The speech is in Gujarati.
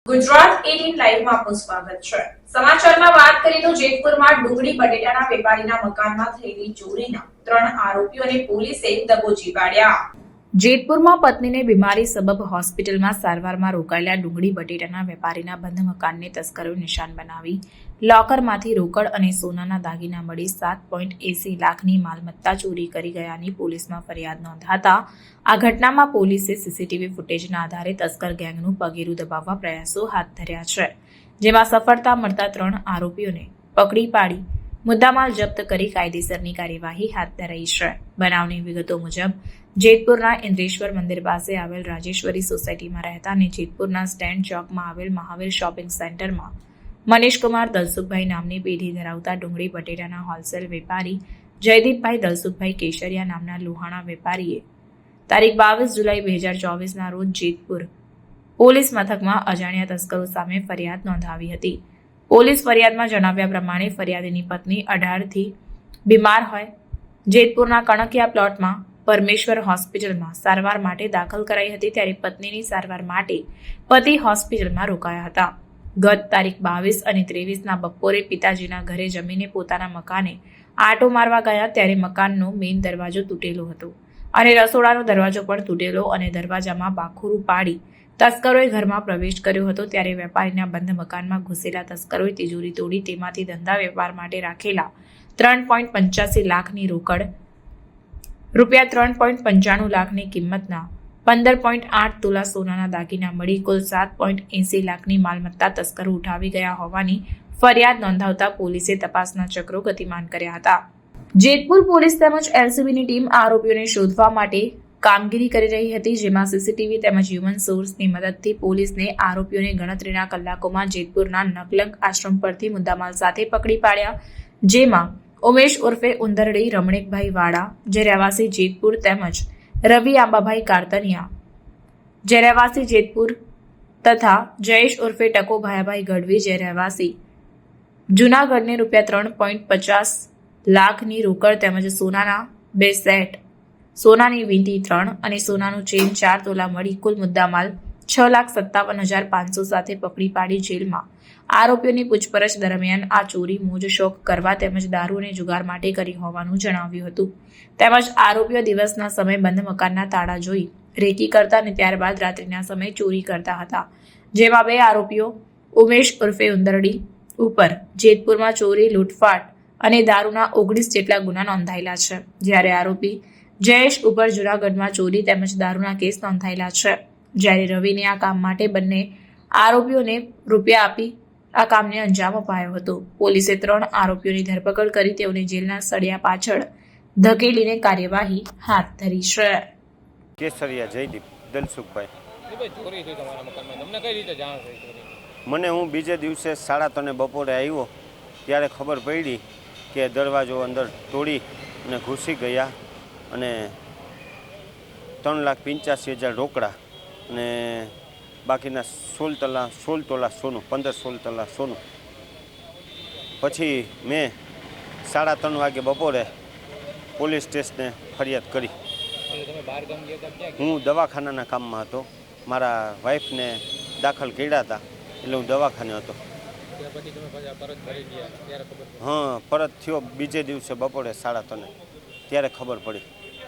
ગુજરાત 18 લાઈવમાં આપનું સ્વાગત છે। સમાચારમાં વાત કરીએ તો જેતપુરમાં ડુંગળી બટેટાના વેપારીના મકાનમાં થયેલી ચોરીના 3 આરોપીઓને પોલીસે દબોચી પાડ્યા। જેતપુરમાં પત્નીને બીમારી સબબ હોસ્પિટલમાં સારવારમાં રોકાયેલા ડુંગળી બટેટાના વેપારીના બંધ મકાનને તસ્કરોએ નિશાન બનાવી લોકરમાંથી રોકડ અને સોનાના દાગીના મળી 7.80 લાખની માલમત્તા ચોરી કરી ગયાની પોલીસમાં ફરિયાદ નોંધાતા આ ઘટનામાં પોલીસે સીસીટીવી ફૂટેજના આધારે તસ્કર ગેંગનું પગેરું દબાવવા પ્રયાસો હાથ ધર્યા છે, જેમાં સફળતા મળતા 3 આરોપીઓને પકડી પાડી મુદ્દામાલ જપ્ત કરી કાયદેસરની કાર્યવાહી હાથ ધરાઈ છે। બનાવની વિગતો મુજબ જેતપુરના ઇન્દ્રેશ્વર મંદિર પાસે આવેલ રાજેશ્વરી સોસાયટીમાં રહેતા અને જેતપુરના સ્ટેન્ડ ચોકમાં આવેલ મહાવીર શોપિંગ સેન્ટરમાં મનીષકુમાર દલસુખભાઈ નામની પેઢી ધરાવતા ડુંગળી બટેટાના હોલસેલ વેપારી જયદીપભાઈ દલસુખભાઈ કેશરિયા નામના લુહાણા વેપારીએ તારીખ 22 જુલાઈ 2024ના રોજ જેતપુર પોલીસ મથકમાં અજાણ્યા તસ્કરો સામે ફરિયાદ નોંધાવી હતી। પોલીસ ફરિયાદમાં જણાવ્યા પ્રમાણે ફરિયાદીની પત્ની 18થી બીમાર હોય જેતપુરના કણકિયા પ્લોટમાં પરમેશ્વર હોસ્પિટલમાં સારવાર માટે દાખલ કરાઈ હતી, ત્યારે પત્નીની સારવાર માટે પતિ હોસ્પિટલમાં રોકાયા હતા। ગત તારીખ 22 અને 23ના બપોરે પિતાજીના ઘરે જમીને પોતાના મકાને આંટો મારવા ગયા ત્યારે મકાનનો મેઇન દરવાજો તૂટેલો હતો અને રસોડાનો દરવાજો પણ તૂટેલો અને દરવાજામાં બાખુરું પાડી તસ્કરોએ ઘરમાં પ્રવેશ કર્યો હતો। ત્યારે વેપારીના બંધ મકાનમાં ઘૂસેલા તસ્કરોએ તિજોરી તોડી તેમાંથી ધંધા વેપાર માટે રાખેલા 3.85 લાખની રોકડ, રૂપિયા 3.95 લાખની કિંમતના 15.8 તોલા સોનાના દાગીના મળી કુલ 7.80 લાખની માલમત્તા તસ્કરો ઉઠાવી ગયા હોવાની ફરિયાદ નોંધાવતા પોલીસે તપાસના ચક્રો ગતિમાન કર્યા હતા। જેતપુર પોલીસ તેમજ એલસીબીની ટીમ આરોપીઓને શોધવા માટે કામગીરી કરી રહી હતી, જેમાં સીસીટીવી તેમજ હ્યુમન સોર્સની મદદથી પોલીસને આરોપીઓને ગણતરીના કલાકોમાં જેતપુરના નકલંક આશ્રમ પરથી મુદ્દામાલ સાથે પકડી પાડ્યા, જેમાં ઉમેશ ઉર્ફે ઉંદરડી રમણેકભાઈ વાડા જે રહેવાસી જેતપુર તેમજ રવિ આંબાભાઈ કારતનિયા જે રહેવાસી જેતપુર તથા જયેશ ઉર્ફે ટકો ભાયાભાઈ ગઢવી જે રહેવાસી જૂનાગઢને રૂપિયા 3.50 લાખની રોકડ તેમજ સોનાના 2 સેટ, સોનાની વીંટી 3 અને સોનાનું ચેન 4 તોલા મળી કુલ મુદ્દામાલ 6,57,500 સાથે પકડી પાડી જેલમાં આરોપીઓની પૂછપરછ દરમિયાન આ ચોરી મોજ શોખ કરવા તેમજ દારૂ અને જુગાર માટે કરી હોવાનું જણાવ્યું હતું। તેમજ આરોપીઓ દિવસના સમયે બંધ મકાનના તાળા જોઈ રેકી કરતા અને ત્યારબાદ રાત્રિના સમયે ચોરી કરતા હતા, જેમાં 2 આરોપીઓ ઉમેશ ઉર્ફે ઉંદરડી ઉપર જેતપુરમાં ચોરી, લૂંટફાટ અને દારૂના 19 જેટલા ગુના નોંધાયેલા છે, જ્યારે આરોપી જયેશ ઉપર જૂનાગઢમાં ચોરી તેમજ દારૂના કેસ નોંધાયેલા છે, જ્યારે રવિને આ કામ માટે બંને આરોપીઓને રૂપિયા આપી આ કામને અંજામ અપાયો હતો। પોલીસે 3 આરોપીઓની ધરપકડ કરી તેઓને જેલના સળિયા પાછળ ધકેલીને કાર્યવાહી હાથ ધરી છે। કેસરિયા જયદીપ દલસુખભાઈ ચોરી થઈ તમારા મકાનમાં, તમને કઈ રીતે જાણ થઈ? મને હું બીજે દિવસે 3:30 બપોરે આવ્યો ત્યારે ખબર પડી કે દરવાજો અંદર તોડી અને ઘૂસી ગયા અને 3,85,000 રોકડા અને બાકીના 16 તોલા સોનું, 15-16 તોલા સોનું। પછી મેં 3:30 વાગે બપોરે પોલીસ સ્ટેશને ફરિયાદ કરી। હું દવાખાનાના કામમાં હતો, મારા વાઈફને દાખલ કર્યા હતા એટલે હું દવાખાને હતો। હા, પરત થયો બીજે દિવસે બપોરે 3:30 ત્યારે ખબર પડી।